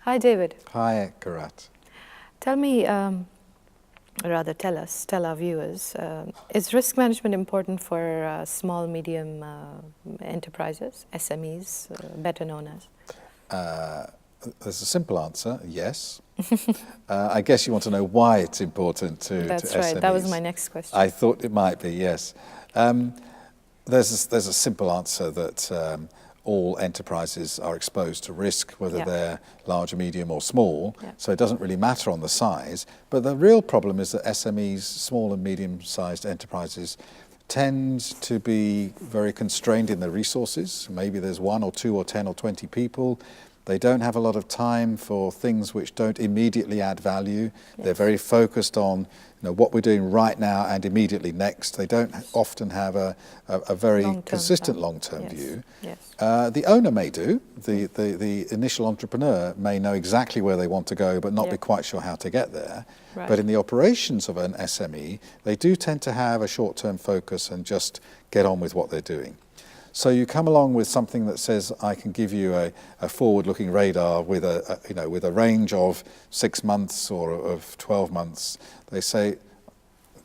Hi, David. Hi, Karat. Tell me, rather tell our viewers, is risk management important for small, medium enterprises, SMEs, better known as? There's a simple answer, yes. I guess you want to know why it's important to That's SMEs. right, that was my next question. I thought it might be, yes. There's a simple answer that all enterprises are exposed to risk, whether they're large, medium or small, so it doesn't really matter on the size. But the real problem is that SMEs, small and medium-sized enterprises, tend to be very constrained in their resources. Maybe there's 1 or 2 or 10 or 20 people. They don't have a lot of time for things which don't immediately add value. They're very focused on what we're doing right now and immediately next. They don't often have a very consistent long-term view. The owner may do. The initial entrepreneur may know exactly where they want to go but not be quite sure how to get there. But in the operations of an SME, they do tend to have a short-term focus and just get on with what they're doing. So you come along with something that says, I can give you a forward-looking radar with a range of 6 months or of 12 months. They say,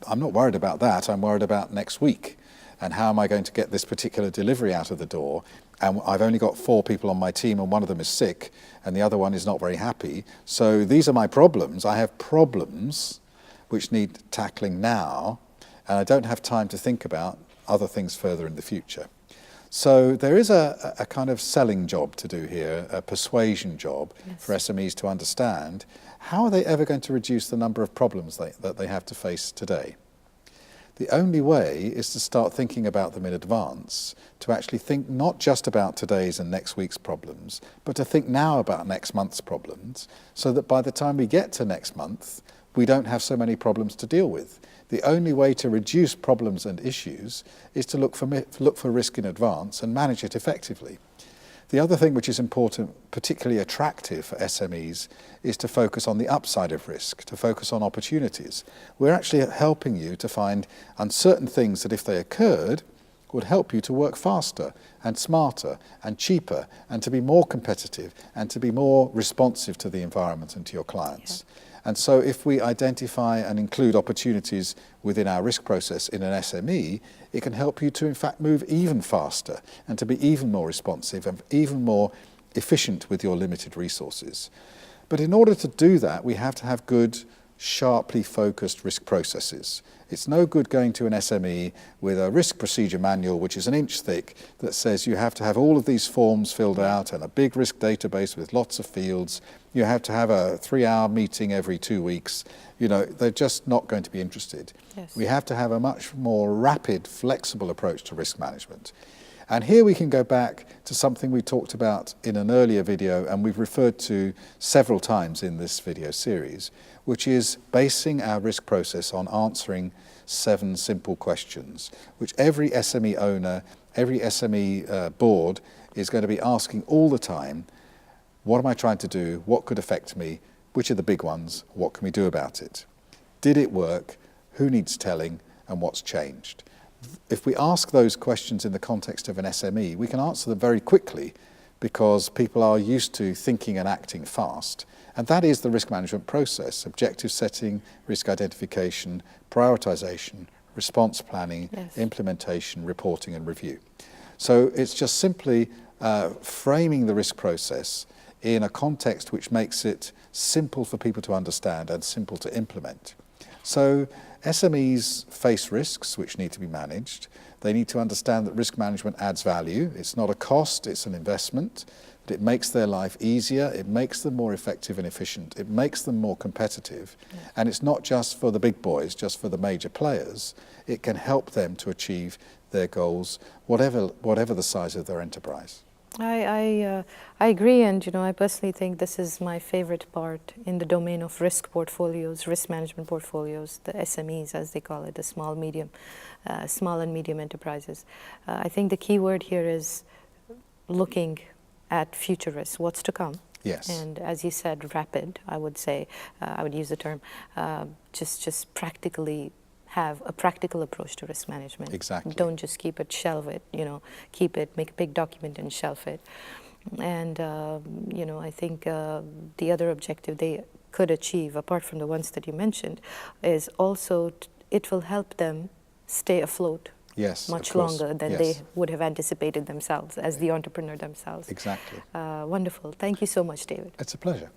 I'm not worried about that. I'm worried about next week. And how am I going to get this particular delivery out of the door? And I've only got 4 people on my team, and one of them is sick, and the other one is not very happy. So these are my problems. I have problems which need tackling now, and I don't have time to think about other things further in the future. So there is a kind of selling job to do here, a persuasion job for SMEs to understand how are they ever going to reduce the number of problems that they have to face today. The only way is to start thinking about them in advance, to actually think not just about today's and next week's problems, but to think now about next month's problems, so that by the time we get to next month, we don't have so many problems to deal with. The only way to reduce problems and issues is to look for risk in advance and manage it effectively. The other thing which is important, particularly attractive for SMEs, is to focus on the upside of risk, to focus on opportunities. We're actually helping you to find uncertain things that, if they occurred, would help you to work faster and smarter and cheaper and to be more competitive and to be more responsive to the environment and to your clients. And so if we identify and include opportunities within our risk process in an SME, it can help you to in fact move even faster and to be even more responsive and even more efficient with your limited resources. But in order to do that, we have to have good, sharply focused risk processes. It's no good going to an SME with a risk procedure manual which is an inch thick that says you have to have all of these forms filled out and a big risk database with lots of fields. You have to have a 3-hour meeting every 2 weeks. They're just not going to be interested. We have to have a much more rapid, flexible approach to risk management. And here we can go back to something we talked about in an earlier video and we've referred to several times in this video series, which is basing our risk process on answering 7 simple questions, which every SME owner, every SME board is going to be asking all the time. What am I trying to do? What could affect me? Which are the big ones? What can we do about it? Did it work? Who needs telling? And what's changed? If we ask those questions in the context of an SME, we can answer them very quickly because people are used to thinking and acting fast. And that is the risk management process: objective setting, risk identification, prioritization, response planning, implementation, reporting and review. So it's just simply framing the risk process in a context which makes it simple for people to understand and simple to implement. So SMEs face risks which need to be managed. They need to understand that risk management adds value. It's not a cost, it's an investment. But it makes their life easier, it makes them more effective and efficient, it makes them more competitive. And it's not just for the big boys, just for the major players. It can help them to achieve their goals, whatever the size of their enterprise. I agree, and I personally think this is my favorite part in the domain of risk portfolios, risk management portfolios, the SMEs as they call it, the small and medium enterprises. I think the key word here is looking at future risks, what's to come. And as you said, rapid, I would say, I would use the term, just practically have a practical approach to risk management. Exactly. Don't just keep it, shelve it, keep it, make a big document and shelf it. And I think the other objective they could achieve, apart from the ones that you mentioned, is also it will help them stay afloat much longer than they would have anticipated themselves as the entrepreneur themselves. Exactly. Wonderful. Thank you so much, David. It's a pleasure.